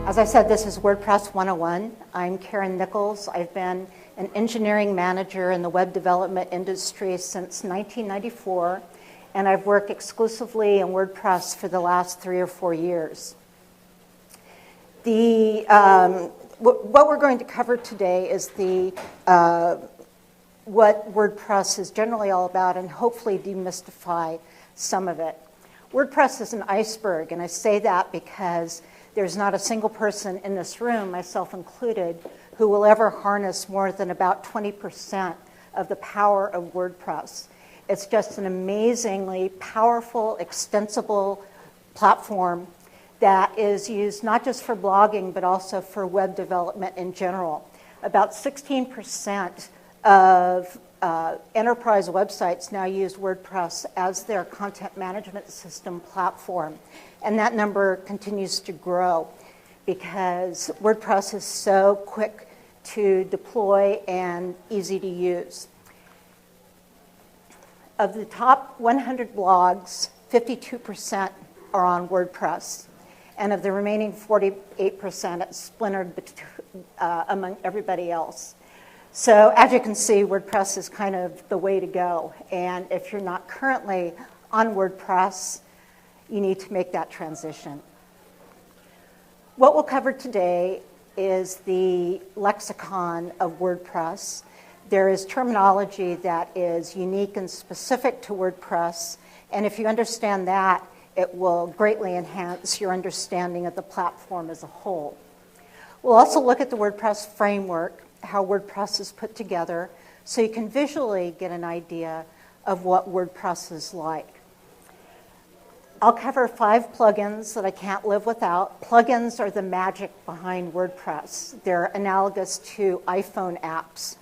As I said, this is WordPress 101. I'm Karen Nichols. I've been an engineering manager in the web development industry since 1994, and I've worked exclusively in WordPress for the last 3 or 4 years. What we're going to cover today is what WordPress is generally all about, and hopefully demystify some of it. WordPress is an iceberg, and I say that because there's not a single person in this room, myself included, who will ever harness more than about 20% of the power of WordPress. It's just an amazingly powerful, extensible platform that is used not just for blogging, but also for web development in general. About 16% of enterprise websites now use WordPress as their content management system platform. And that number continues to grow because WordPress is so quick to deploy and easy to use. Of the top 100 blogs, 52% are on WordPress. And of the remaining 48%, it's splintered among everybody else. So as you can see, WordPress is kind of the way to go. And if you're not currently on WordPress, you need to make that transition. What we'll cover today is the lexicon of WordPress. There is terminology that is unique and specific to WordPress, and if you understand that, it will greatly enhance your understanding of the platform as a whole. We'll also look at the WordPress framework, how WordPress is put together, so you can visually get an idea of what WordPress is like. I'll cover 5 plugins that I can't live without. Plugins are the magic behind WordPress. They're analogous to iPhone apps,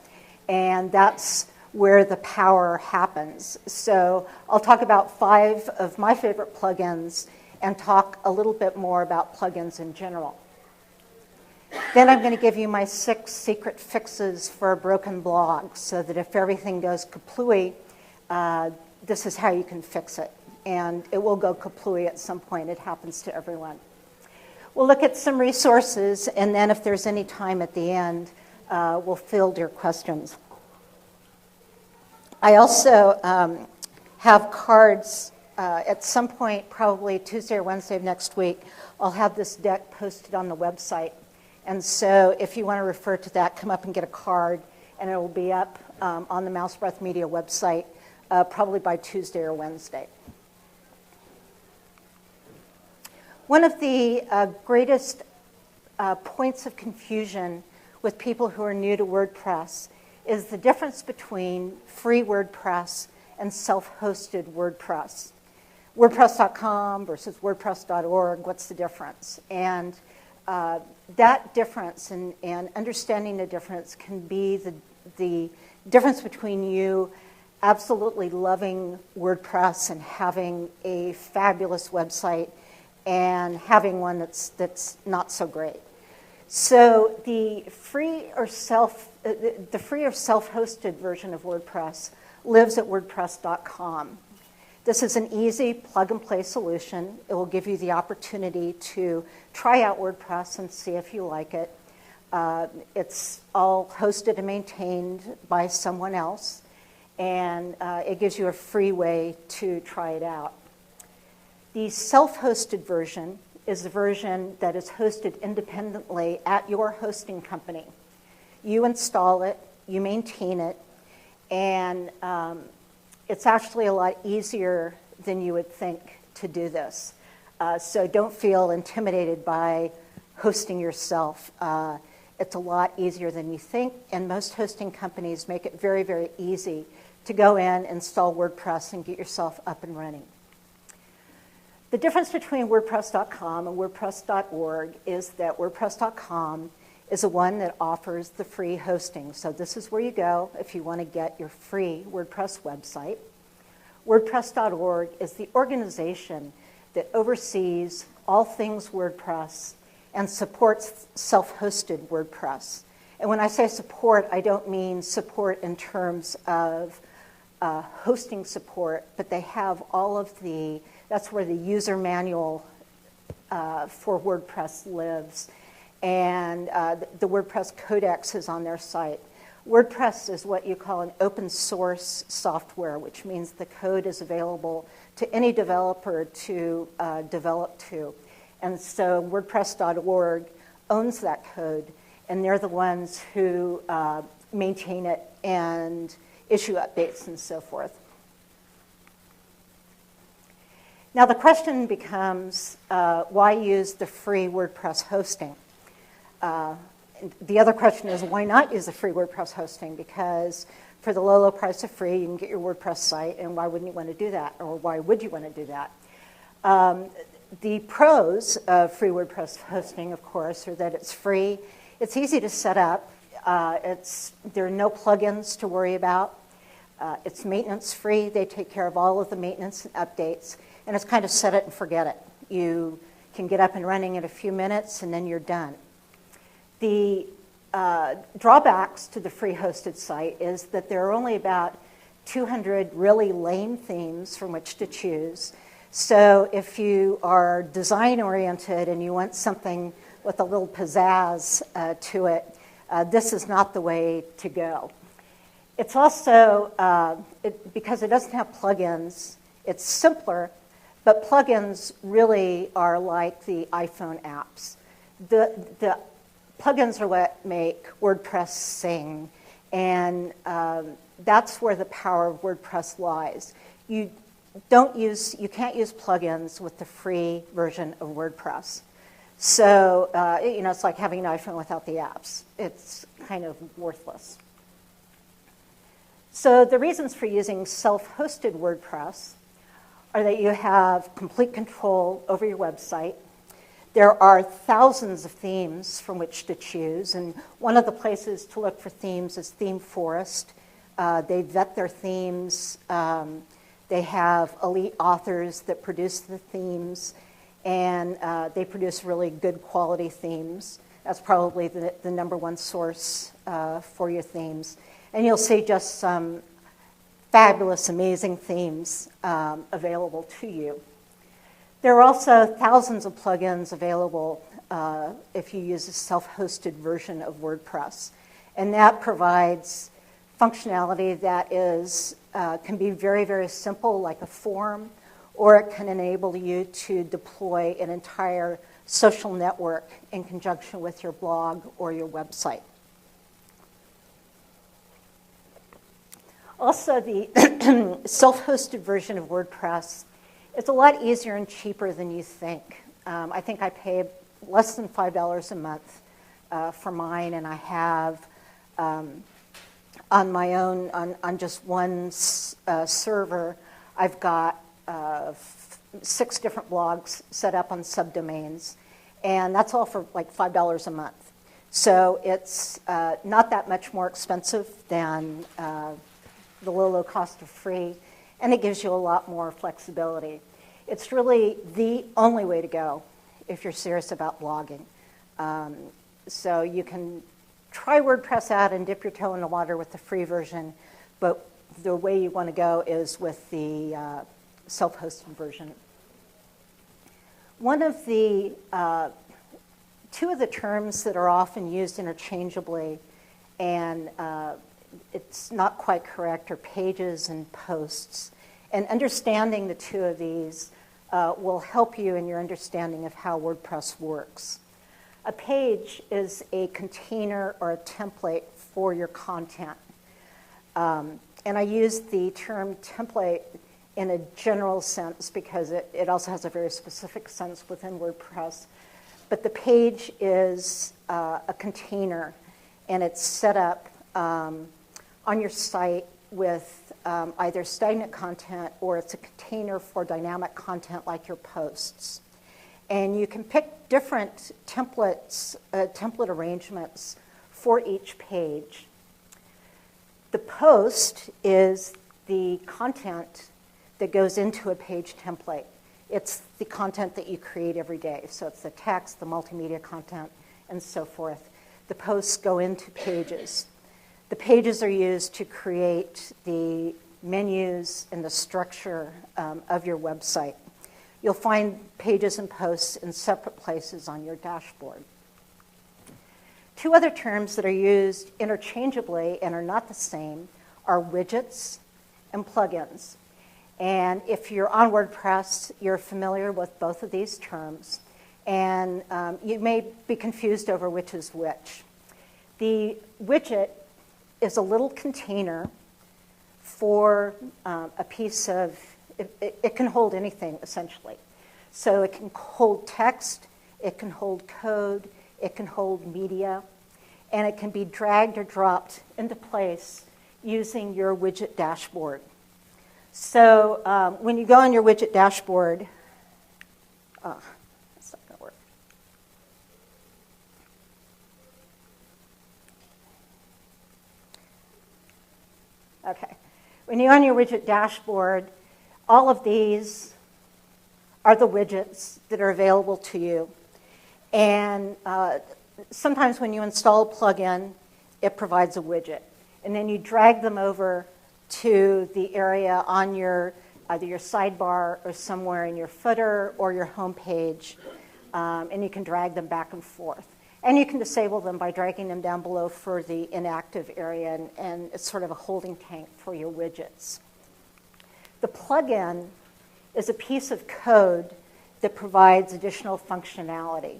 and that's where the power happens. So I'll talk about 5 of my favorite plugins and talk a little bit more about plugins in general. Then I'm going to give you my 6 secret fixes for a broken blog so that if everything goes kaplooey, this is how you can fix it. And it will go kaplooey at some point. It happens to everyone. We'll look at some resources, and then if there's any time at the end, we'll field your questions. I also have cards at some point, probably Tuesday or Wednesday of next week. I'll have this deck posted on the website. And so if you want to refer to that, come up and get a card, and it will be up on the Mouse Breath Media website probably by Tuesday or Wednesday. One of the greatest points of confusion with people who are new to WordPress is the difference between free WordPress and self-hosted WordPress. WordPress.com versus WordPress.org, what's the difference? And that difference and understanding the difference can be the difference between you absolutely loving WordPress and having a fabulous website and having one that's not so great. So the free or self-hosted version of WordPress lives at WordPress.com. This is an easy plug-and-play solution. It will give you the opportunity to try out WordPress and see if you like it. It's all hosted and maintained by someone else, and it gives you a free way to try it out. The self-hosted version is the version that is hosted independently at your hosting company. You install it, you maintain it, and it's actually a lot easier than you would think to do this. So don't feel intimidated by hosting yourself. It's a lot easier than you think, and most hosting companies make it very, very easy to go in, install WordPress, and get yourself up and running. The difference between WordPress.com and WordPress.org is that WordPress.com is the one that offers the free hosting. So this is where you go if you want to get your free WordPress website. WordPress.org is the organization that oversees all things WordPress and supports self-hosted WordPress. And when I say support, I don't mean support in terms of hosting support, but they have all of that's where the user manual for WordPress lives. and the WordPress Codex is on their site. WordPress is what you call an open source software, which means the code is available to any developer to develop to. And so WordPress.org owns that code, and they're the ones who maintain it and issue updates and so forth. Now the question becomes, why use the free WordPress hosting? The other question is, why not use the free WordPress hosting? Because for the low, low price of free, you can get your WordPress site, and why wouldn't you want to do that? Or why would you want to do that? The pros of free WordPress hosting, of course, are that it's free, it's easy to set up, there are no plugins to worry about, it's maintenance free, they take care of all of the maintenance and updates, and it's kind of set it and forget it. You can get up and running in a few minutes, and then you're done. The drawbacks to the free hosted site is that there are only about 200 really lame themes from which to choose. So if you are design-oriented and you want something with a little pizzazz to it, this is not the way to go. It's also, because it doesn't have plugins, it's simpler, but plugins really are like the iPhone apps. The plugins are what make WordPress sing, and that's where the power of WordPress lies. You can't use plugins with the free version of WordPress. So, it's like having an iPhone without the apps. It's kind of worthless. So the reasons for using self-hosted WordPress are that you have complete control over your website. There are thousands of themes from which to choose, and one of the places to look for themes is Theme Forest. They vet their themes. They have elite authors that produce the themes, and they produce really good quality themes. That's probably the number one source for your themes. And you'll see just some fabulous, amazing themes available to you. There are also thousands of plugins available if you use a self-hosted version of WordPress. And that provides functionality that can be very, very simple, like a form, or it can enable you to deploy an entire social network in conjunction with your blog or your website. Also, the self-hosted version of WordPress is a lot easier and cheaper than you think. I think I pay less than $5 a month for mine, and I have on my own, on just one server, I've got 6 different blogs set up on subdomains, and that's all for like $5 a month. So it's not that much more expensive than the low cost of free, and it gives you a lot more flexibility. It's really the only way to go if you're serious about blogging. So you can try WordPress out and dip your toe in the water with the free version, but the way you want to go is with the self-hosted version. One of the, 2 of the terms that are often used interchangeably, and it's not quite correct, are pages and posts. And understanding the 2 of these will help you in your understanding of how WordPress works. A page is a container or a template for your content. And I use the term template in a general sense because it also has a very specific sense within WordPress. But the page is a container, and it's set up on your site with either stagnant content, or it's a container for dynamic content like your posts. And you can pick different templates, template arrangements for each page. The post is the content that goes into a page template. It's the content that you create every day. So it's the text, the multimedia content, and so forth. The posts go into pages. The pages are used to create the menus and the structure of your website. You'll find pages and posts in separate places on your dashboard. Two other terms that are used interchangeably and are not the same are widgets and plugins. And if you're on WordPress, you're familiar with both of these terms. And you may be confused over which is which. The widget is a little container for a piece of, it can hold anything, essentially. So it can hold text, it can hold code, it can hold media, and it can be dragged or dropped into place using your widget dashboard. So when you go on your widget dashboard, that's not going to work. Okay. When you're on your widget dashboard, all of these are the widgets that are available to you. And sometimes when you install a plugin, it provides a widget. And then you drag them over to the area on your either your sidebar or somewhere in your footer or your home page, and you can drag them back and forth. And you can disable them by dragging them down below for the inactive area, and it's sort of a holding tank for your widgets. The plugin is a piece of code that provides additional functionality.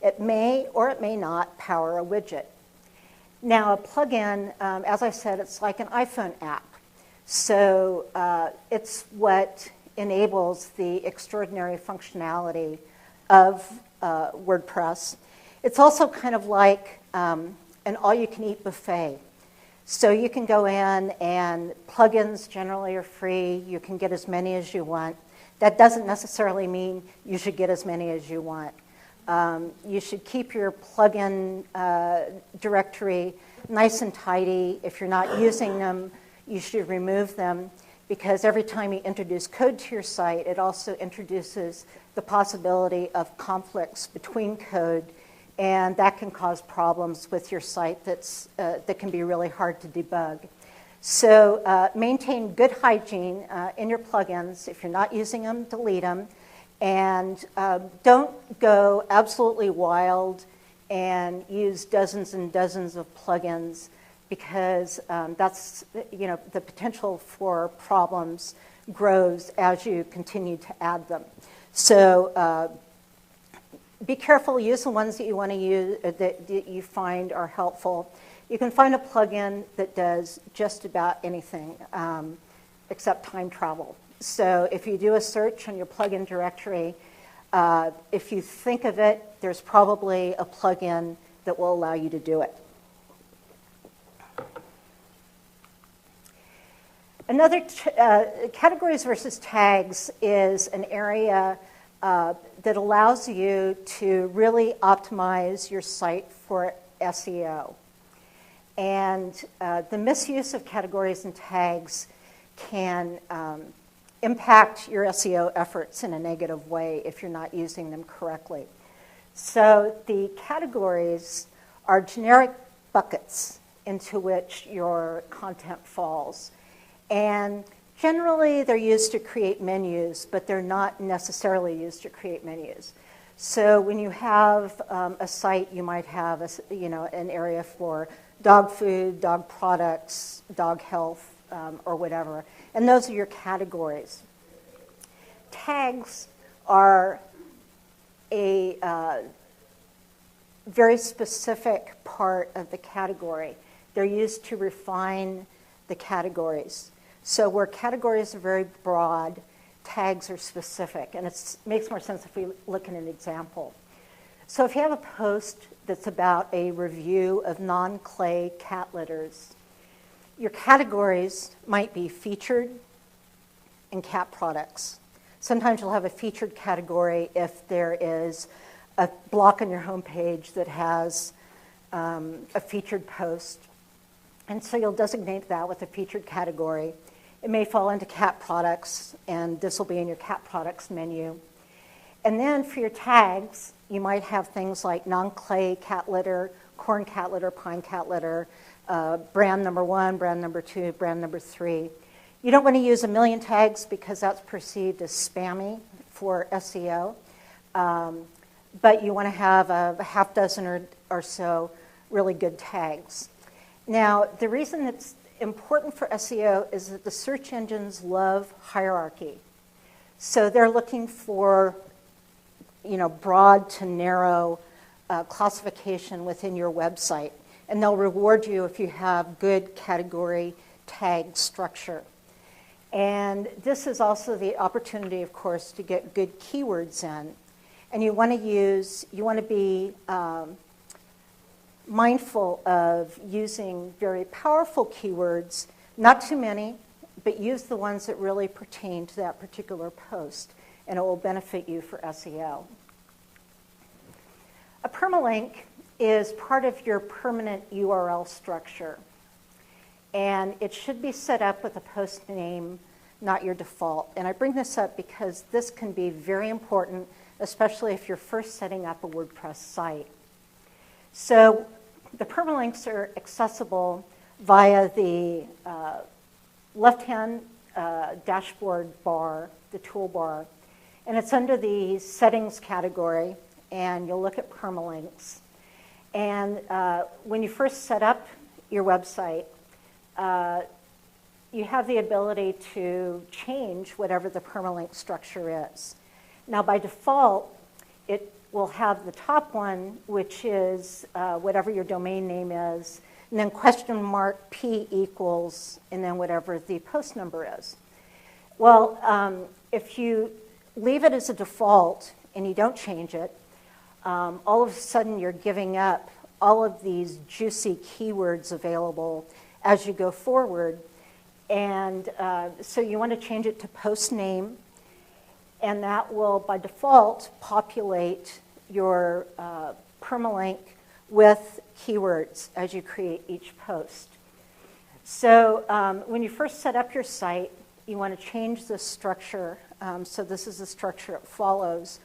It may or it may not power a widget. Now, a plugin, as I said, it's like an iPhone app. So it's what enables the extraordinary functionality of WordPress. It's also kind of like an all-you-can-eat buffet. So you can go in, and plugins generally are free. You can get as many as you want. That doesn't necessarily mean you should get as many as you want. You should keep your plugin directory nice and tidy. If you're not using them, you should remove them, because every time you introduce code to your site, it also introduces the possibility of conflicts between code, and that can cause problems with your site that can be really hard to debug. So maintain good hygiene in your plugins. If you're not using them, delete them. And don't go absolutely wild and use dozens and dozens of plugins, because that's, the potential for problems grows as you continue to add them. So be careful, use the ones that you want to use, that you find are helpful. You can find a plugin that does just about anything except time travel. So if you do a search on your plugin directory, if you think of it, there's probably a plugin that will allow you to do it. Another categories versus tags is an area that allows you to really optimize your site for SEO. And the misuse of categories and tags can impact your SEO efforts in a negative way if you're not using them correctly. So the categories are generic buckets into which your content falls. And generally, they're used to create menus, but they're not necessarily used to create menus. So when you have a site, you might have an area for dog food, dog products, dog health, or whatever. And those are your categories. Tags are a very specific part of the category. They're used to refine the categories. So where categories are very broad, tags are specific. And it makes more sense if we look at an example. So if you have a post that's about a review of non-clay cat litters, your categories might be featured and cat products. Sometimes you'll have a featured category if there is a block on your homepage that has a featured post. And so you'll designate that with a featured category. It may fall into cat products, and this will be in your cat products menu. And then for your tags, you might have things like non-clay cat litter, corn cat litter, pine cat litter, brand number 1, brand number 2, brand number 3. You don't want to use a million tags because that's perceived as spammy for SEO. But you want to have a half dozen or so really good tags. Now, the reason it's important for SEO is that the search engines love hierarchy. So they're looking for, broad to narrow classification within your website. And they'll reward you if you have good category tag structure. And this is also the opportunity, of course, to get good keywords in. And you want to be mindful of using very powerful keywords, not too many, but use the ones that really pertain to that particular post, and it will benefit you for SEO. A permalink is part of your permanent URL structure, and it should be set up with a post name, not your default. And I bring this up because this can be very important, especially if you're first setting up a WordPress site. So the permalinks are accessible via the left-hand dashboard bar, the toolbar, and it's under the settings category, and you'll look at permalinks. And when you first set up your website, you have the ability to change whatever the permalink structure is. Now, by default, it will have the top one, which is whatever your domain name is, and then $P equals, and then whatever the post number is. Well, if you leave it as a default and you don't change it, all of a sudden you're giving up all of these juicy keywords available as you go forward. And so you want to change it to post name, and that will, by default, populate your permalink with keywords as you create each post. So when you first set up your site, you want to change the structure. So this is the structure it follows.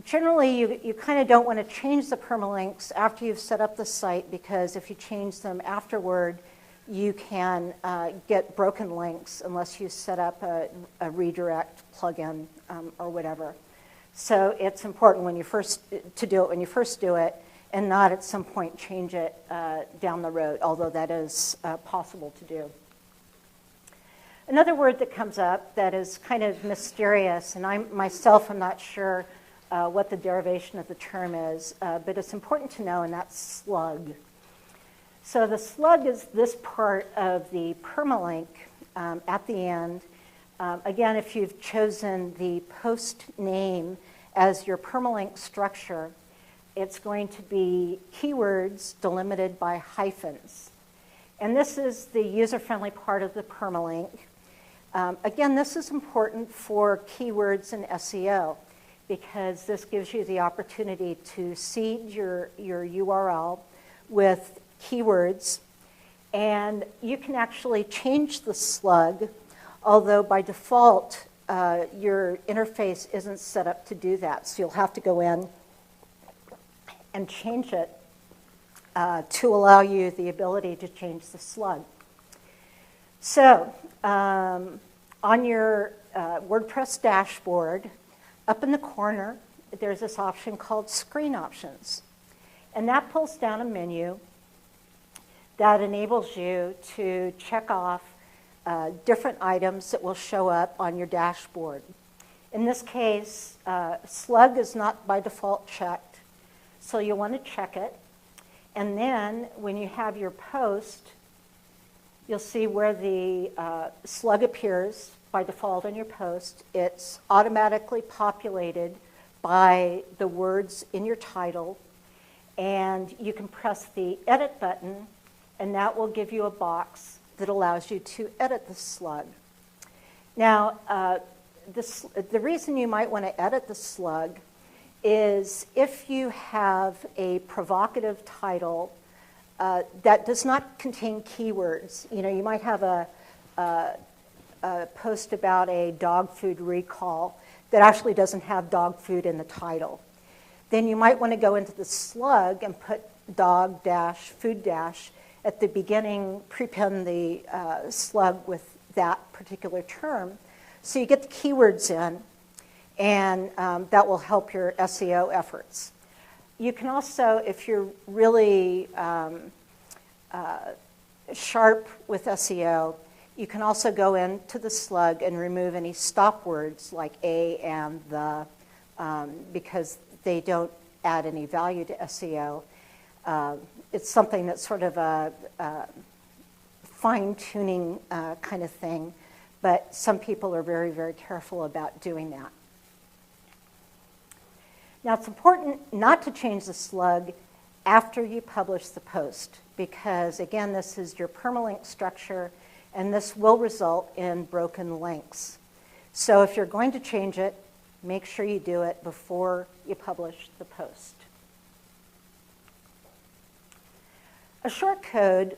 Generally, you kind of don't want to change the permalinks after you've set up the site, because if you change them afterward, you can get broken links unless you set up a redirect plugin or whatever. So it's important when you first do it, and not at some point change it down the road, although that is possible to do. Another word that comes up that is kind of mysterious, and I myself am not sure what the derivation of the term is, but it's important to know, and that's slug. So the slug is this part of the permalink at the end. Again, if you've chosen the post name as your permalink structure, it's going to be keywords delimited by hyphens. And this is the user-friendly part of the permalink. Again, this is important for keywords and SEO, because this gives you the opportunity to seed your URL with keywords, and you can actually change the slug, although by default your interface isn't set up to do that, so you'll have to go in and change it to allow you the ability to change the slug. So on your WordPress dashboard, up in the corner, there's this option called Screen Options, and that pulls down a menu that enables you to check off different items that will show up on your dashboard. In this case, slug is not by default checked, so you'll want to check it. And then when you have your post, you'll see where the slug appears by default on your post. It's automatically populated by the words in your title, and you can press the edit button, and that will give you a box that allows you to edit the slug. Now, the reason you might want to edit the slug is if you have a provocative title that does not contain keywords. You know, you might have a post about a dog food recall that actually doesn't have dog food in the title. Then you might want to go into the slug and put dog dash food dash at the beginning, prepend the slug with that particular term. So you get the keywords in, and that will help your SEO efforts. You can also, if you're really sharp with SEO, you can also go into the Slug and remove any stop words like a and the, because they don't add any value to SEO. It's something that's sort of a fine-tuning kind of thing, but some people are very, very careful about doing that. Now, it's important not to change the Slug after you publish the post because, again, this is your permalink structure, and this will result in broken links. So if you're going to change it, make sure you do it before you publish the post. A shortcode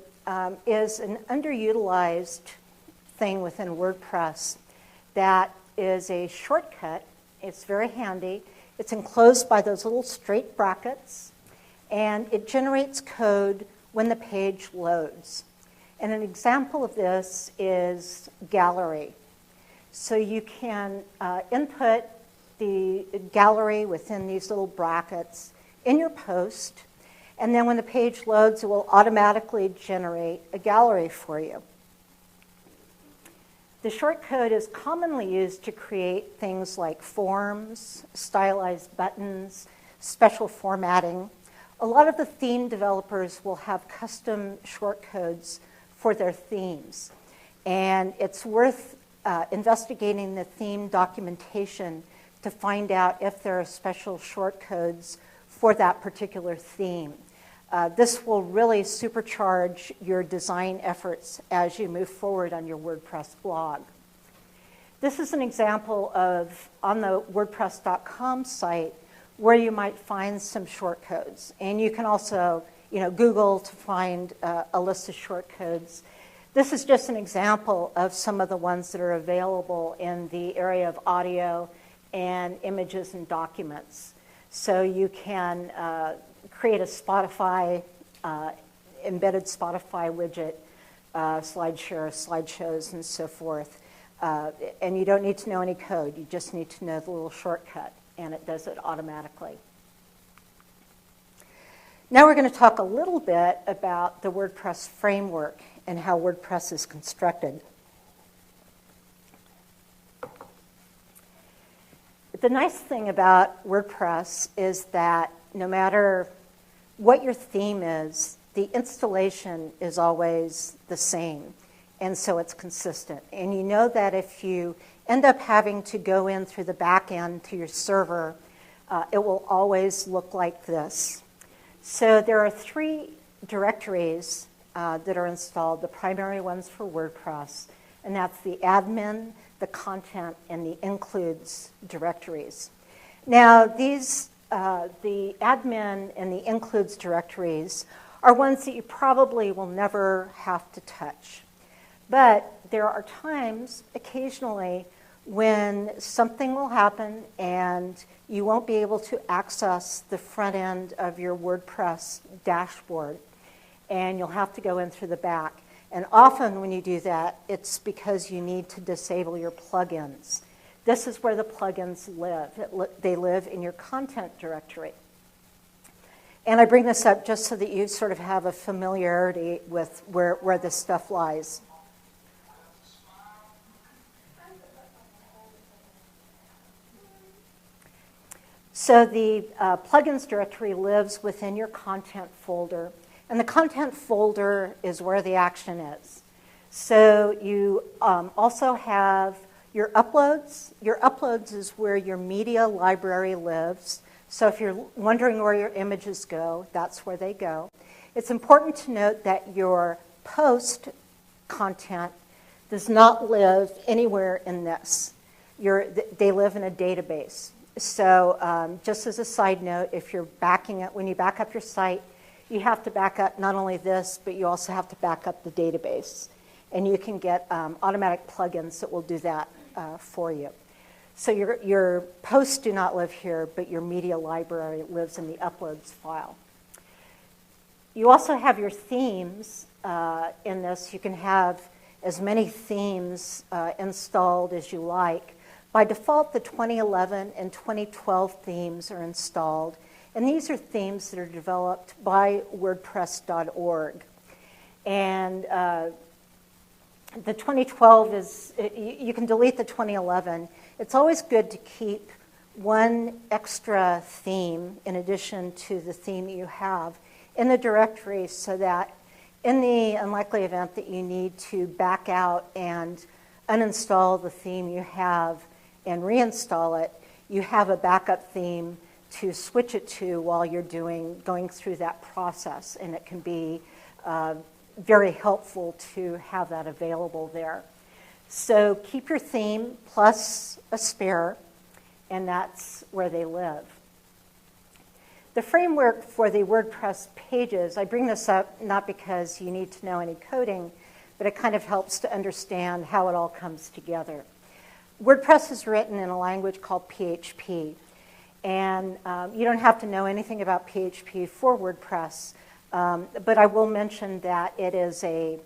is an underutilized thing within WordPress that is a shortcut. It's very handy. It's enclosed by those little straight brackets, and it generates code when the page loads. And an example of this is gallery. So you can input the gallery within these little brackets in your post, and then when the page loads, it will automatically generate a gallery for you. The shortcode is commonly used to create things like forms, stylized buttons, special formatting. A lot of the theme developers will have custom shortcodes for their themes. And it's worth investigating the theme documentation to find out if there are special shortcodes for that particular theme. This will really supercharge your design efforts as you move forward on your WordPress blog. This is an example of, on the WordPress.com site, where you might find some shortcodes. And you can also, Google to find a list of shortcodes. This is just an example of some of the ones that are available in the area of audio and images and documents. So you can create a Spotify, embedded Spotify widget, slideshows, and so forth. And you don't need to know any code. You just need to know the little shortcut, and it does it automatically. Now we're going to talk a little bit about the WordPress framework and how WordPress is constructed. The nice thing about WordPress is that no matter what your theme is, the installation is always the same, and so it's consistent. And you know that if you end up having to go in through the back end to your server, it will always look like this. So there are 3 directories that are installed, the primary ones for WordPress, and that's the admin, the content, and the includes directories. Now, these the admin and the includes directories are ones that you probably will never have to touch. But there are times, occasionally, when something will happen and you won't be able to access the front end of your WordPress dashboard, and you'll have to go in through the back. And often when you do that, it's because you need to disable your plugins. This is where the plugins live. They live in your content directory. And I bring this up just so that you sort of have a familiarity with where this stuff lies. So the plugins directory lives within your content folder. And the content folder is where the action is. So you also have your uploads. Your uploads is where your media library lives. So if you're wondering where your images go, that's where they go. It's important to note that your post content does not live anywhere in this. They live in a database. So just as a side note, if you're backing up, when you back up your site, you have to back up not only this, but you also have to back up the database. And you can get automatic plugins that will do that for you. So your posts do not live here, but your media library lives in the uploads file. You also have your themes in this. You can have as many themes installed as you like. By default, the 2011 and 2012 themes are installed, and these are themes that are developed by WordPress.org. And the 2012 is, you can delete the 2011. It's always good to keep one extra theme in addition to the theme that you have in the directory so that in the unlikely event that you need to back out and uninstall the theme you have and reinstall it, you have a backup theme to switch it to while you're going through that process, and it can be very helpful to have that available there. So keep your theme plus a spare, and that's where they live. The framework for the WordPress pages, I bring this up not because you need to know any coding, but it kind of helps to understand how it all comes together. WordPress is written in a language called PHP, and you don't have to know anything about PHP for WordPress, but I will mention that it is a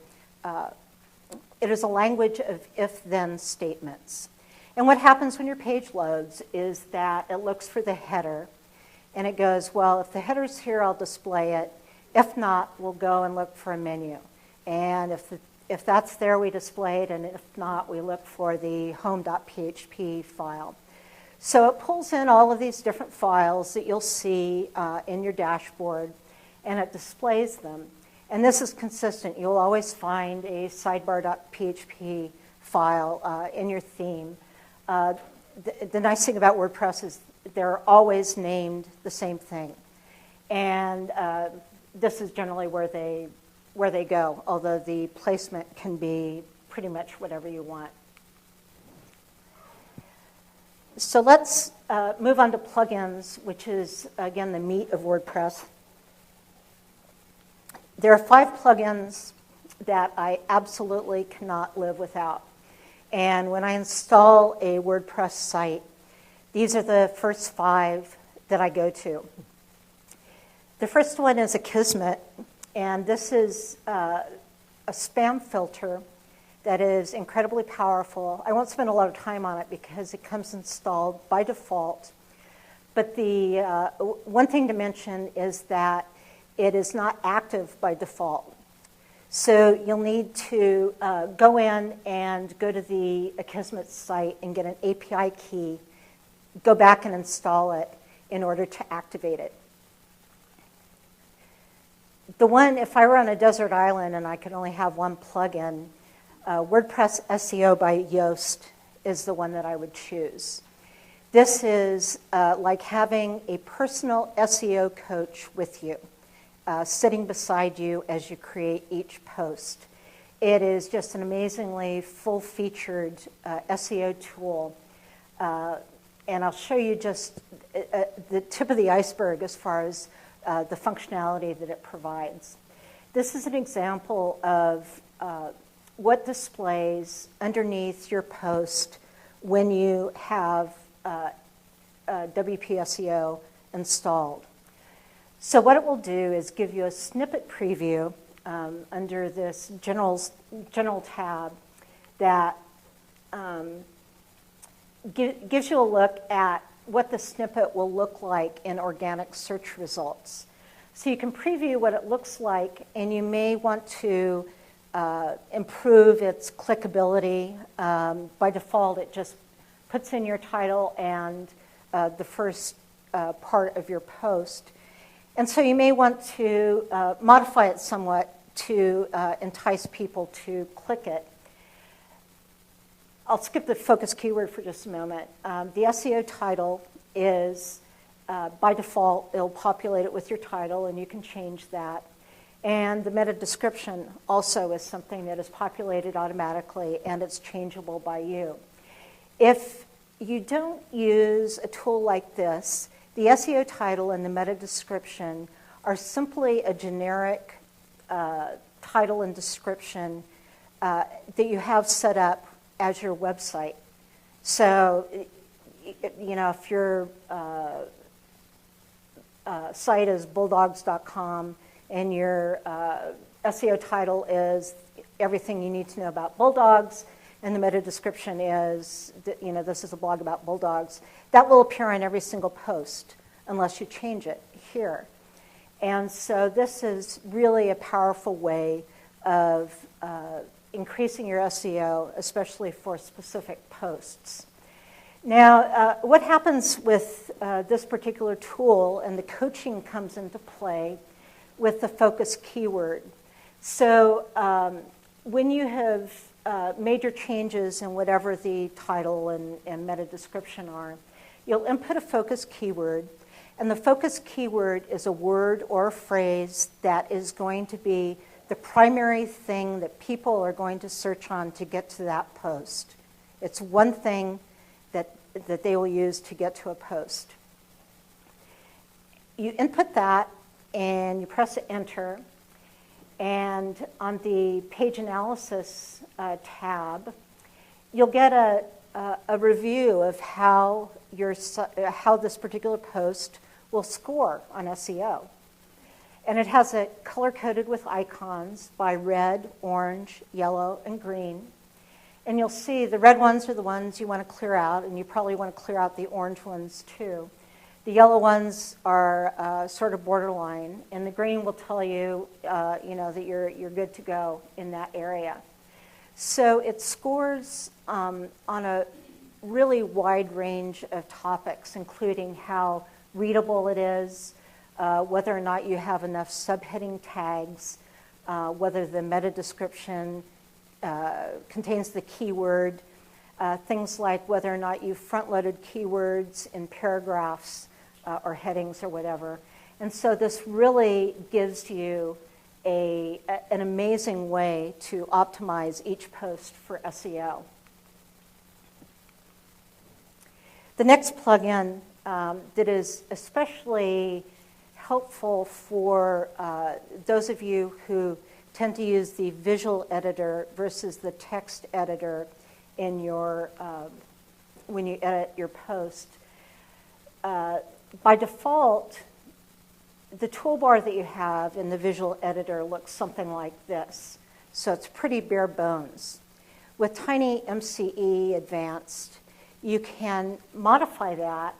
language of if-then statements. And what happens when your page loads is that it looks for the header, and it goes, well, if the header's here, I'll display it. If not, we'll go and look for a menu. And if that's there, we display it, and if not, we look for the home.php file. So it pulls in all of these different files that you'll see in your dashboard, and it displays them. And this is consistent. You'll always find a sidebar.php file in your theme. The nice thing about WordPress is they're always named the same thing. And this is generally where they go, although the placement can be pretty much whatever you want. So let's move on to plugins, which is, again, the meat of WordPress. There are 5 plugins that I absolutely cannot live without. And when I install a WordPress site, these are the first 5 that I go to. The first one is Akismet, and this is a spam filter that is incredibly powerful. I won't spend a lot of time on it because it comes installed by default. But the one thing to mention is that it is not active by default. So you'll need to go in and go to the Akismet site and get an API key, go back and install it in order to activate it. The one, if I were on a desert island and I could only have one plugin, WordPress Seo by Yoast is the one that I would choose. This is like having a personal SEO coach with you, sitting beside you as you create each post. It is just an amazingly full-featured SEO tool. And I'll show you just the tip of the iceberg as far as the functionality that it provides. This is an example of what displays underneath your post when you have WP Seo installed. So what it will do is give you a snippet preview under this general tab that gives you a look at what the snippet will look like in organic search results. So you can preview what it looks like, and you may want to improve its clickability. By default, it just puts in your title and the first part of your post. And so you may want to modify it somewhat to entice people to click it. I'll skip the focus keyword for just a moment. The SEO title is, by default, it'll populate it with your title, and you can change that. And the meta description also is something that is populated automatically, and it's changeable by you. If you don't use a tool like this, the SEO title and the meta description are simply a generic title and description that you have set up as your website. So, you know, if your site is bulldogs.com and your SEO title is everything you need to know about bulldogs, and the meta description is, that, this is a blog about bulldogs, that will appear on every single post unless you change it here. And so this is really a powerful way of increasing your SEO, especially for specific posts. Now, what happens with this particular tool, and the coaching comes into play with the focus keyword. So when you have made your changes in whatever the title and meta description are, you'll input a focus keyword, and the focus keyword is a word or a phrase that is going to be the primary thing that people are going to search on to get to that post. It's one thing that they will use to get to a post. You input that, and you press enter, and on the page analysis tab, you'll get a review of how this particular post will score on SEO. And it has it color-coded with icons by red, orange, yellow, and green. And you'll see the red ones are the ones you want to clear out, and you probably want to clear out the orange ones too. The yellow ones are sort of borderline, and the green will tell you, that you're good to go in that area. So it scores on a really wide range of topics, including how readable it is, whether or not you have enough subheading tags, whether the meta description contains the keyword, things like whether or not you front-loaded keywords in paragraphs or headings or whatever. And so this really gives you an amazing way to optimize each post for SEO. The next plugin that is especially helpful for those of you who tend to use the visual editor versus the text editor in your when you edit your post. By default, the toolbar that you have in the visual editor looks something like this. So it's pretty bare bones. With Tiny MCE Advanced, you can modify that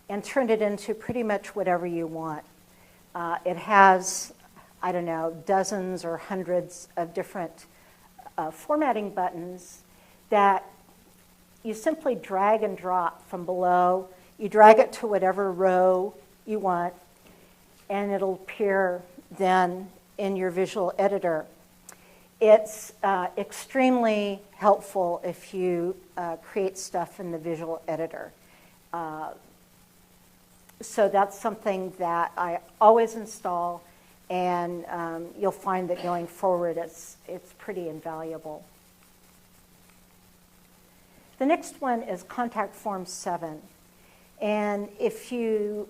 and turn it into pretty much whatever you want. It has, I don't know, dozens or hundreds of different formatting buttons that you simply drag and drop from below. You drag it to whatever row you want, and it'll appear then in your visual editor. It's extremely helpful if you create stuff in the visual editor. So that's something that I always install, and you'll find that going forward it's pretty invaluable. The next one is Contact Form 7. And if you,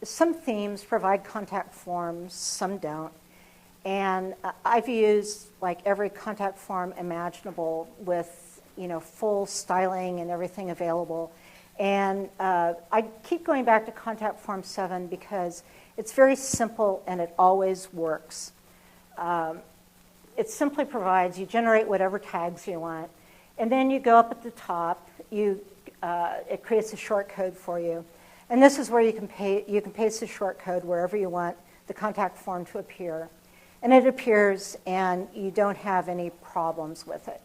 some themes provide contact forms, some don't. And I've used like every contact form imaginable with, full styling and everything available. And I keep going back to Contact Form 7 because it's very simple and it always works. It simply provides, you generate whatever tags you want, and then you go up at the top, it creates a short code for you. And this is where you can paste the short code wherever you want the contact form to appear. And it appears, and you don't have any problems with it.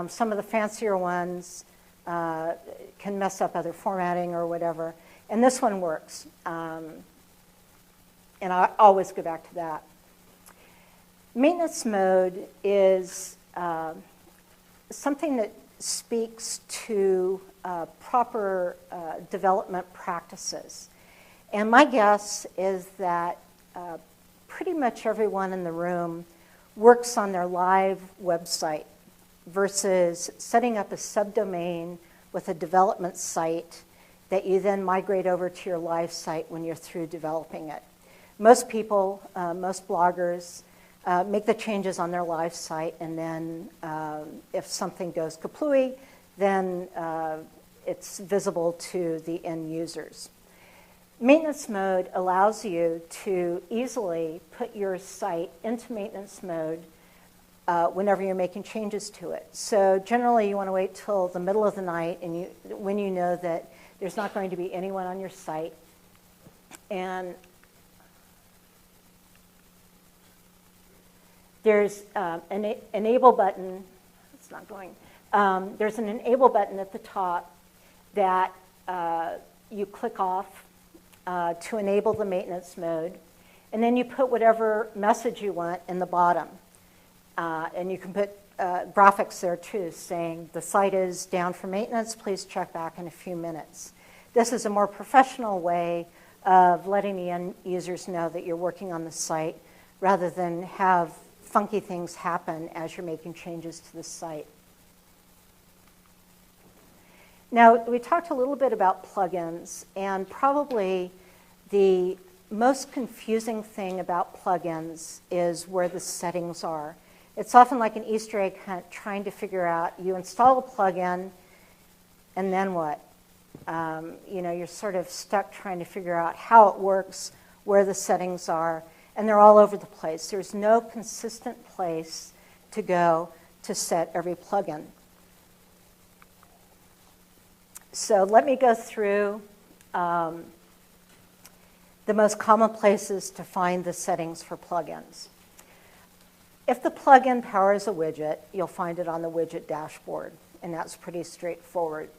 Some of the fancier ones can mess up other formatting or whatever. And this one works. And I always go back to that. Maintenance mode is something that speaks to proper development practices. And my guess is that pretty much everyone in the room works on their live website versus setting up a subdomain with a development site that you then migrate over to your live site when you're through developing it. Most people, most bloggers, make the changes on their live site, and then if something goes kaplooey, then it's visible to the end users. Maintenance mode allows you to easily put your site into maintenance mode whenever you're making changes to it. So generally you want to wait till the middle of the night and when you know that there's not going to be anyone on your site. And there's an enable button. It's not going. There's an enable button at the top that you click off to enable the maintenance mode. And then you put whatever message you want in the bottom. And you can put graphics there too, saying the site is down for maintenance, please check back in a few minutes. This is a more professional way of letting the end users know that you're working on the site rather than have funky things happen as you're making changes to the site. Now, we talked a little bit about plugins, and probably the most confusing thing about plugins is where the settings are. It's often like an Easter egg hunt trying to figure out, you install a plugin, and then what? You're sort of stuck trying to figure out how it works, where the settings are, and they're all over the place. There's no consistent place to go to set every plugin. So let me go through the most common places to find the settings for plugins. If the plugin powers a widget, you'll find it on the widget dashboard, and that's pretty straightforward.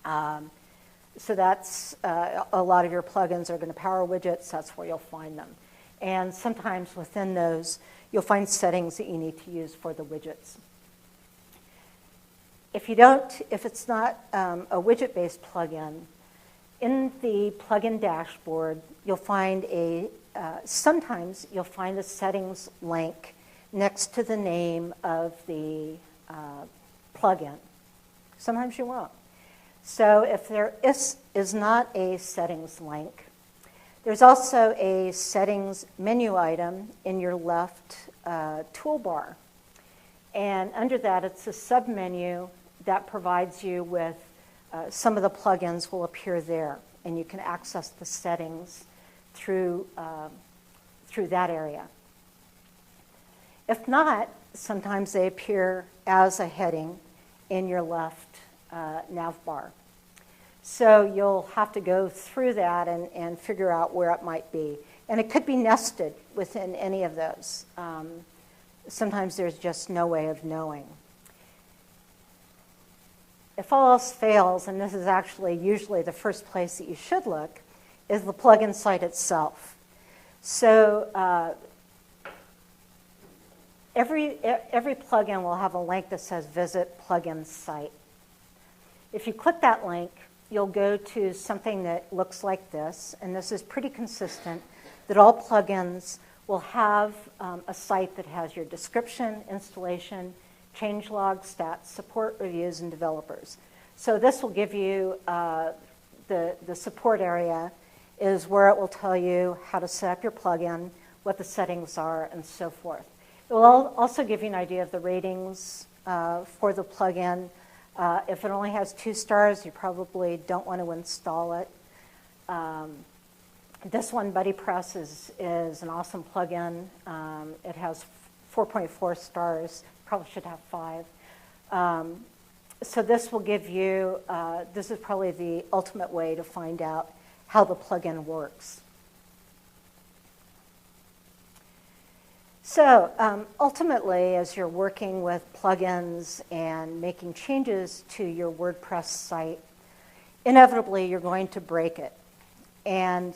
So that's a lot of your plugins are going to power widgets. That's where you'll find them. And sometimes within those, you'll find settings that you need to use for the widgets. If it's not a widget-based plugin, in the plugin dashboard, you'll find sometimes you'll find a settings link next to the name of the plugin. Sometimes you won't. So if there is not a settings link, there's also a settings menu item in your left toolbar. And under that, it's a submenu that provides you with some of the plugins will appear there. And you can access the settings through that area. If not, sometimes they appear as a heading in your left nav bar. So you'll have to go through that and figure out where it might be. And it could be nested within any of those. Sometimes there's just no way of knowing. If all else fails, and this is actually usually the first place that you should look, is the plugin site itself. So every plugin will have a link that says Visit Plugin Site. If you click that link, you'll go to something that looks like this, and this is pretty consistent, that all plugins will have a site that has your description, installation, changelog, stats, support, reviews, and developers. So this will give you the support area is where it will tell you how to set up your plugin, what the settings are, and so forth. It will also give you an idea of the ratings for the plugin. If it only has 2 stars, you probably don't want to install it. This one, BuddyPress, is an awesome plugin. It has 4.4 stars. Probably should have 5. So this will give you, this is probably the ultimate way to find out how the plugin works. So ultimately, as you're working with plugins and making changes to your WordPress site, inevitably you're going to break it. And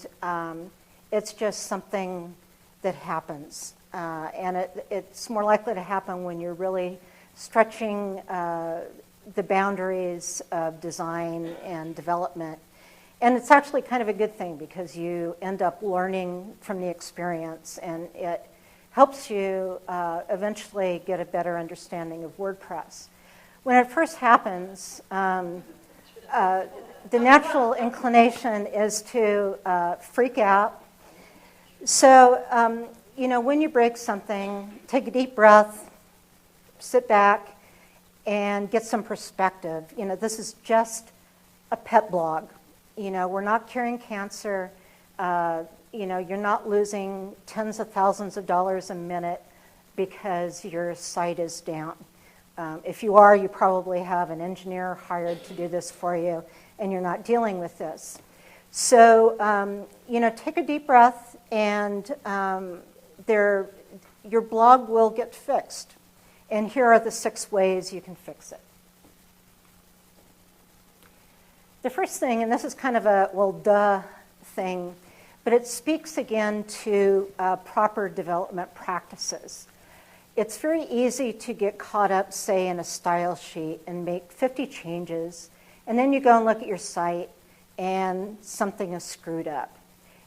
it's just something that happens. And it's more likely to happen when you're really stretching the boundaries of design and development. And it's actually kind of a good thing because you end up learning from the experience, and it helps you eventually get a better understanding of WordPress. When it first happens, the natural inclination is to freak out. So, when you break something, take a deep breath, sit back, and get some perspective. This is just a pet blog. We're not curing cancer. You're not losing tens of thousands of dollars a minute because your site is down. If you are, you probably have an engineer hired to do this for you, and you're not dealing with this. So, take a deep breath, and your blog will get fixed. And here are the 6 ways you can fix it. The first thing, and this is kind of a, well, duh thing, but it speaks again to proper development practices. It's very easy to get caught up, say, in a style sheet and make 50 changes, and then you go and look at your site and something is screwed up.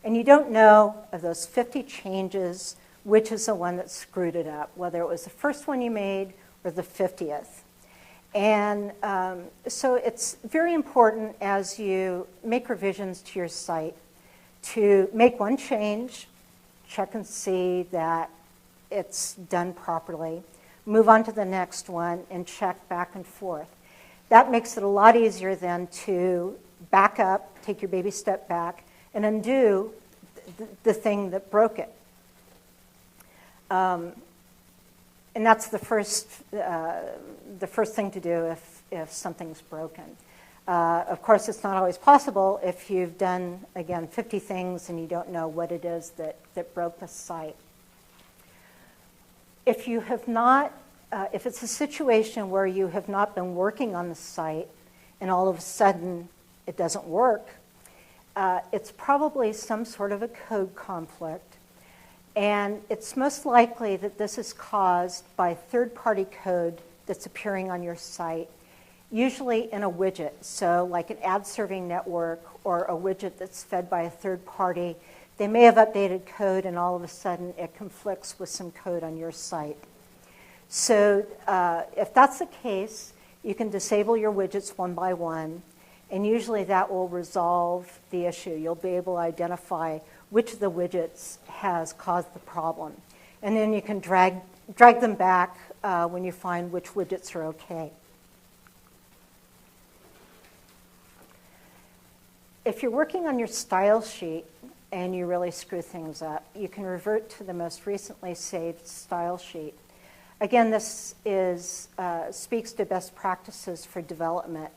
And you don't know of those 50 changes which is the one that screwed it up, whether it was the first one you made or the 50th. And so it's very important as you make revisions to your site to make one change, check and see that it's done properly, move on to the next one, and check back and forth. That makes it a lot easier then to back up, take your baby step back, and undo the thing that broke it. And that's the first thing to do if something's broken. Of course, it's not always possible if you've done, again, 50 things and you don't know what it is that broke the site. If you have not, if it's a situation where you have not been working on the site and all of a sudden it doesn't work, it's probably some sort of a code conflict. And it's most likely that this is caused by third-party code that's appearing on your site, usually in a widget. So like an ad serving network or a widget that's fed by a third party. They may have updated code and all of a sudden it conflicts with some code on your site. So if that's the case, you can disable your widgets one by one, and usually that will resolve the issue. You'll be able to identify which of the widgets has caused the problem. And then you can drag them back when you find which widgets are okay. If you're working on your style sheet and you really screw things up, you can revert to the most recently saved style sheet. Again, this speaks to best practices for development.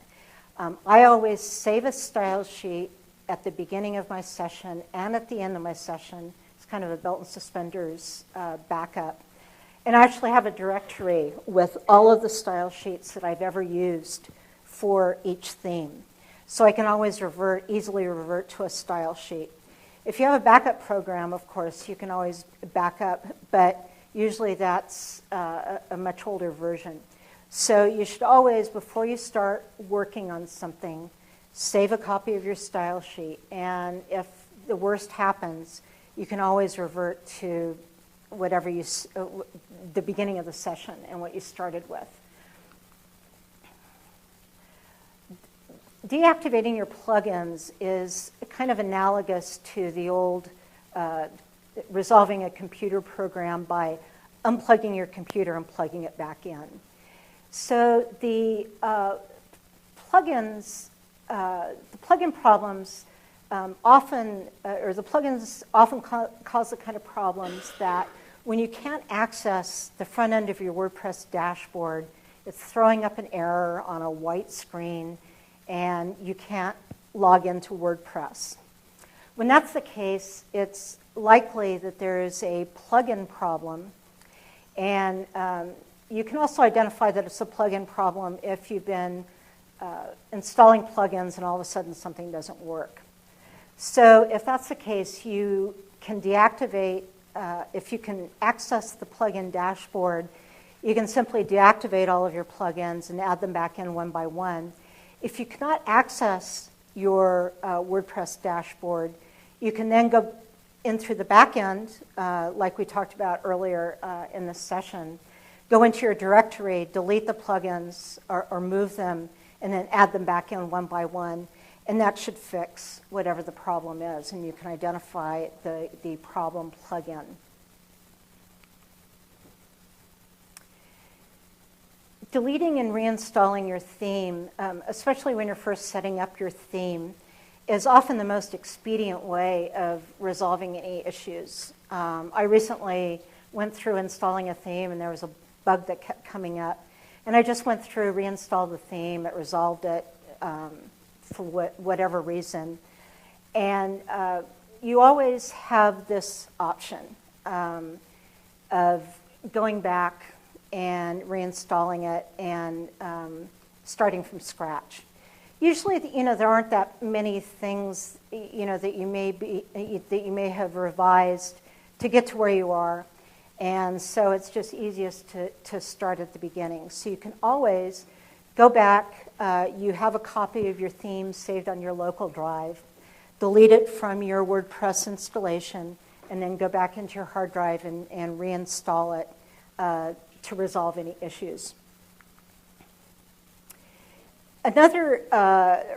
I always save a style sheet at the beginning of my session and at the end of my session. It's kind of a belt and suspenders backup. And I actually have a directory with all of the style sheets that I've ever used for each theme. So I can always easily revert to a style sheet. If you have a backup program, of course, you can always back up, but usually that's a much older version. So you should always, before you start working on something, save a copy of your style sheet. And if the worst happens, you can always revert to whatever the beginning of the session and what you started with. Deactivating your plugins is kind of analogous to the old resolving a computer program by unplugging your computer and plugging it back in. So the plugin problems the plugins often cause the kind of problems that when you can't access the front end of your WordPress dashboard, it's throwing up an error on a white screen and you can't log into WordPress. When that's the case, it's likely that there is a plugin problem, and you can also identify that it's a plugin problem if you've been installing plugins and all of a sudden something doesn't work. So if that's the case, you can deactivate, if you can access the plugin dashboard, you can simply deactivate all of your plugins and add them back in one by one. If you cannot access your WordPress dashboard, you can then go in through the back end, like we talked about earlier in this session, go into your directory, delete the plugins or move them, and then add them back in one by one. And that should fix whatever the problem is, and you can identify the problem plugin. Deleting and reinstalling your theme, especially when you're first setting up your theme, is often the most expedient way of resolving any issues. I recently went through installing a theme, and there was a bug that kept coming up. And I just went through, reinstalled the theme, it resolved it for whatever reason. And you always have this option of going back and reinstalling it and starting from scratch. Usually, there aren't that many things, that you may have revised to get to where you are, and so it's just easiest to start at the beginning. So you can always go back. You have a copy of your theme saved on your local drive. Delete it from your WordPress installation, and then go back into your hard drive and reinstall it to resolve any issues. Another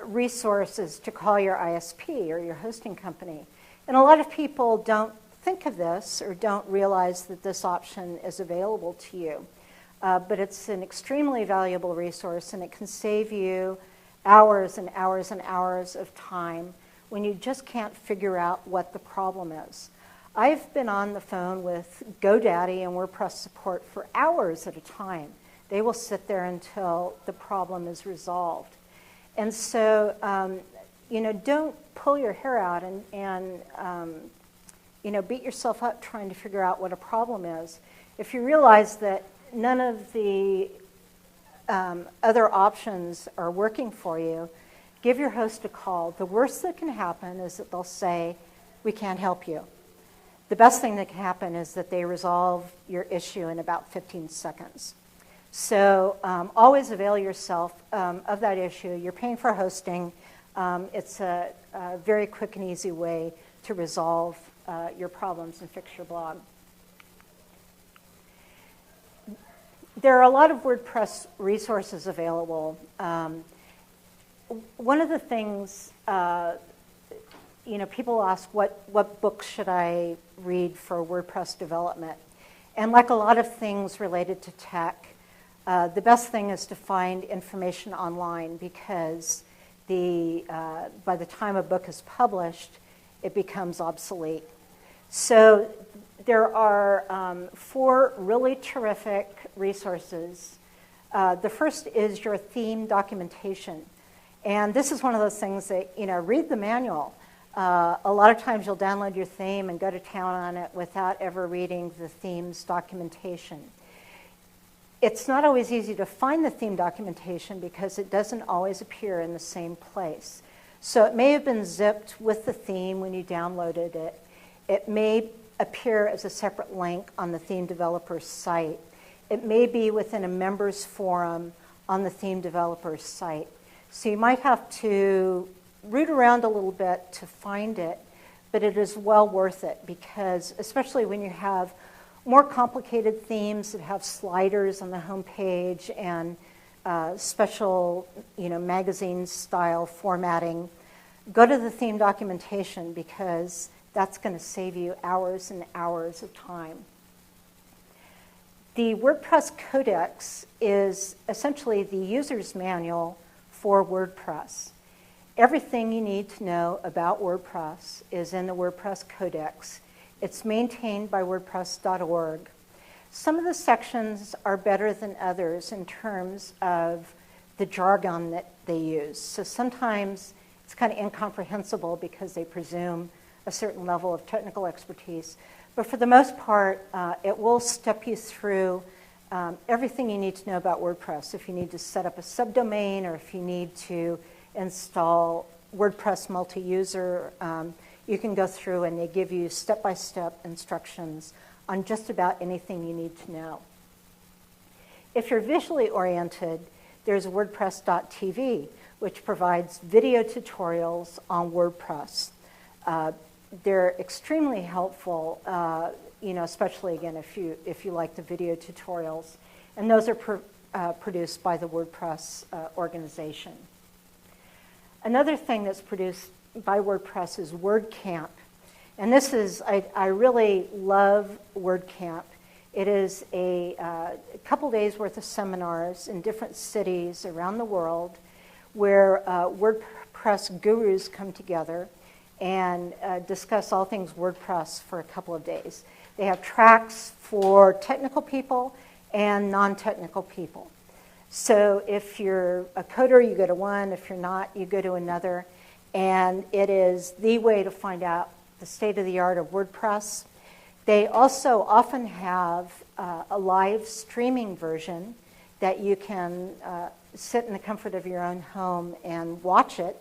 resource is to call your ISP or your hosting company. And a lot of people don't think of this or don't realize that this option is available to you. But it's an extremely valuable resource, and it can save you hours and hours and hours of time when you just can't figure out what the problem is. I've been on the phone with GoDaddy and WordPress support for hours at a time. They will sit there until the problem is resolved. And so, don't pull your hair out and beat yourself up trying to figure out what a problem is. If you realize that none of the other options are working for you, give your host a call. The worst that can happen is that they'll say, "We can't help you." The best thing that can happen is that they resolve your issue in about 15 seconds. So always avail yourself of that issue. You're paying for hosting. It's a very quick and easy way to resolve your problems and fix your blog. There are a lot of WordPress resources available. One of the things, people ask, what books should I read for WordPress development? And like a lot of things related to tech, the best thing is to find information online, because by the time a book is published, it becomes obsolete. So there are 4 really terrific resources. The first is your theme documentation. And this is one of those things that, read the manual. A lot of times you'll download your theme and go to town on it without ever reading the theme's documentation. It's not always easy to find the theme documentation because it doesn't always appear in the same place. So it may have been zipped with the theme when you downloaded it. It may appear as a separate link on the theme developer's site. It may be within a members forum on the theme developer's site. So you might have to root around a little bit to find it, but it is well worth it, because especially when you have more complicated themes that have sliders on the home page and special, magazine-style formatting, go to the theme documentation, because that's going to save you hours and hours of time. The WordPress Codex is essentially the user's manual for WordPress. Everything you need to know about WordPress is in the WordPress Codex. It's maintained by WordPress.org. Some of the sections are better than others in terms of the jargon that they use. So sometimes it's kind of incomprehensible because they presume a certain level of technical expertise. But for the most part, it will step you through everything you need to know about WordPress. If you need to set up a subdomain, or if you need to install WordPress multi-user, you can go through and they give you step-by-step instructions on just about anything you need to know. If you're visually oriented, there's WordPress.tv, which provides video tutorials on WordPress. They're extremely helpful, especially again if you like the video tutorials, and those are produced by the WordPress organization. Another thing that's produced by WordPress is WordCamp. And this is, I really love WordCamp. It is a couple days worth of seminars in different cities around the world where WordPress gurus come together, and discuss all things WordPress for a couple of days. They have tracks for technical people and non-technical people. So if you're a coder, you go to one. If you're not, you go to another. And it is the way to find out the state of the art of WordPress. They also often have a live streaming version that you can sit in the comfort of your own home and watch it.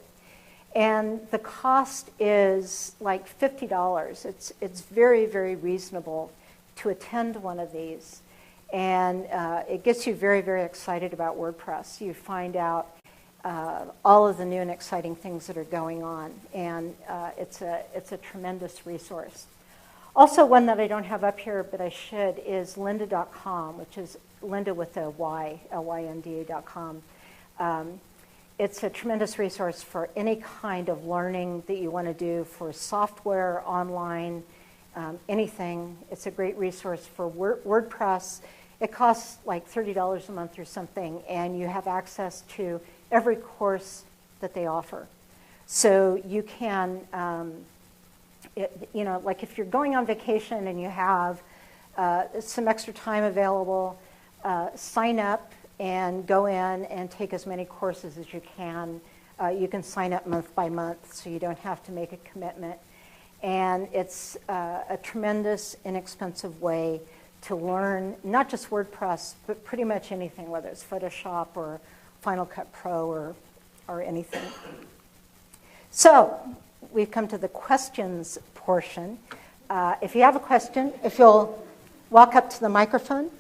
And the cost is like $50. It's very, very reasonable to attend one of these. And it gets you very, very excited about WordPress. You find out all of the new and exciting things that are going on. And it's a tremendous resource. Also, one that I don't have up here, but I should, is lynda.com, which is Lynda with a Y, Lynda.com. It's a tremendous resource for any kind of learning that you want to do for software, online, anything. It's a great resource for WordPress. It costs like $30 a month or something, and you have access to every course that they offer. So you can, like if you're going on vacation and you have some extra time available, sign up and go in and take as many courses as you can. You can sign up month by month, so you don't have to make a commitment. And it's a tremendous, inexpensive way to learn not just WordPress, but pretty much anything, whether it's Photoshop or Final Cut Pro or anything. So we've come to the questions portion. If you have a question, if you'll walk up to the microphone.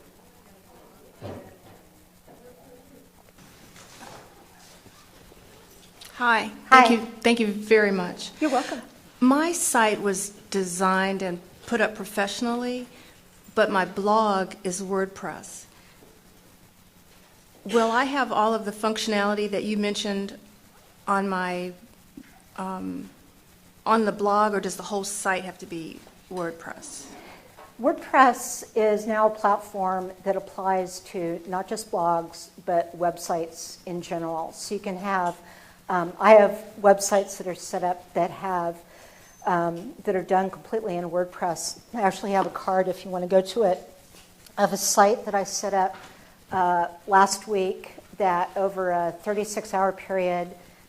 Hi. Hi. Thank you very much. You're welcome. My site was designed and put up professionally, but my blog is WordPress. Will I have all of the functionality that you mentioned on my on the blog, or does the whole site have to be WordPress? WordPress is now a platform that applies to not just blogs, but websites in general. So you can have, I have websites that are set up that have, that are done completely in WordPress. I actually have a card, if you want to go to it, of a site that I set up last week that over a 36-hour period,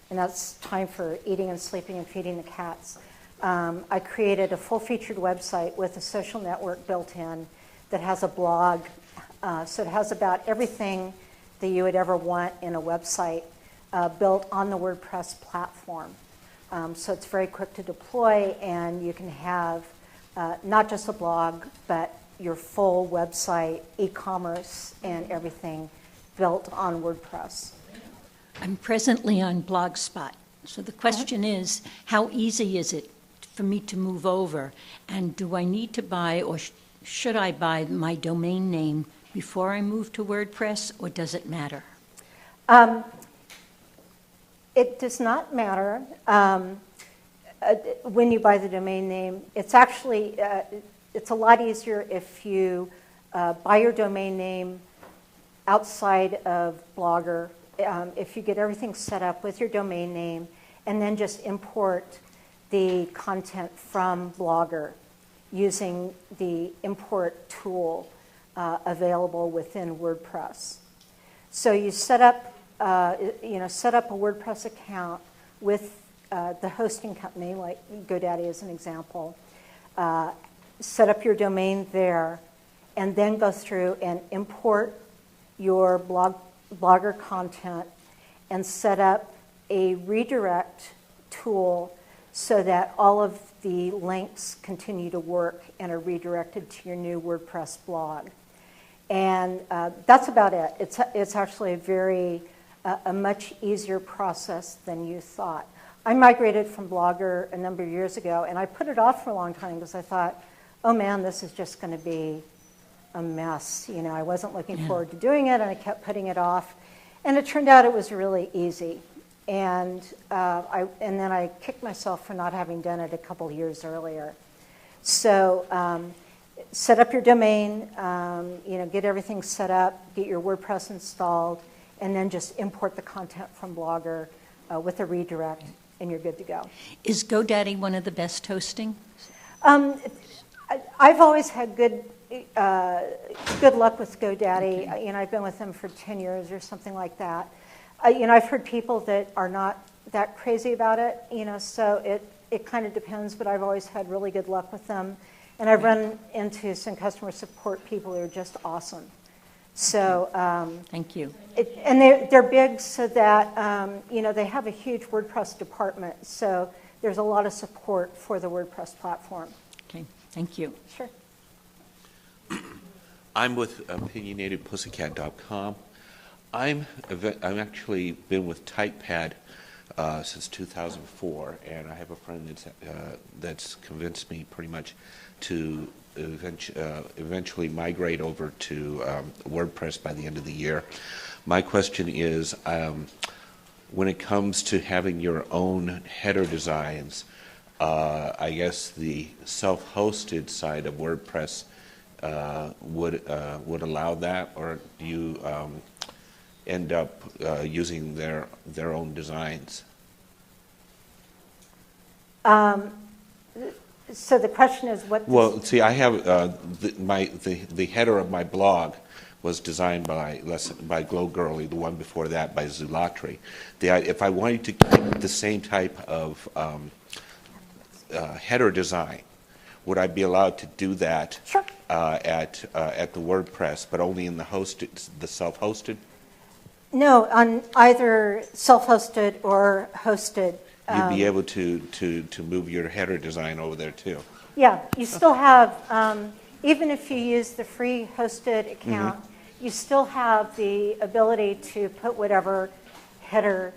and that's time for eating and sleeping and feeding the cats, I created a full-featured website with a social network built in that has a blog. So it has about everything that you would ever want in a website built on the WordPress platform. So it's very quick to deploy, and you can have not just a blog, but your full website, e-commerce, and everything built on WordPress. I'm presently on Blogspot. So the question is, how easy is it for me to move over? And do I need to buy, or should I buy my domain name before I move to WordPress, or does it matter? It does not matter when you buy the domain name. It's actually, it's a lot easier if you buy your domain name outside of Blogger. If you get everything set up with your domain name and then just import the content from Blogger using the import tool available within WordPress. So you set up, set up a WordPress account with the hosting company, like GoDaddy as an example. Set up your domain there, and then go through and import your Blogger content and set up a redirect tool so that all of the links continue to work and are redirected to your new WordPress blog. And that's about it. It's actually a much easier process than you thought. I migrated from Blogger a number of years ago, and I put it off for a long time because I thought, oh man, this is just going to be a mess. You know, I wasn't looking forward to doing it, and I kept putting it off. And it turned out it was really easy. And then I kicked myself for not having done it a couple years earlier. So set up your domain, get everything set up, get your WordPress installed, and then just import the content from Blogger with a redirect and you're good to go. Is GoDaddy one of the best hosting? I've always had good luck with GoDaddy. Okay. I've been with them for 10 years or something like that. I've heard people that are not that crazy about it, so it kind of depends, but I've always had really good luck with them. And I've run into some customer support people who are just awesome. So, Thank you. and they're big so that, they have a huge WordPress department, so there's a lot of support for the WordPress platform. Okay, thank you. Sure. I'm with opinionatedpussycat.com. I'm actually been with TypePad since 2004, and I have a friend that's convinced me pretty much to eventually migrate over to WordPress by the end of the year. My question is, when it comes to having your own header designs, I guess the self-hosted side of WordPress would allow that, or do you end up using their own designs? So the question is what? Well, see, I have the header of my blog was designed by Glow Girly. The one before that by Zulatri. If I wanted to keep the same type of header design, would I be allowed to do that? Sure. At the WordPress, but only in the self-hosted? No, on either self-hosted or hosted. You'd be able to move your header design over there too. Yeah, you still have, even if you use the free hosted account, you still have the ability to put whatever header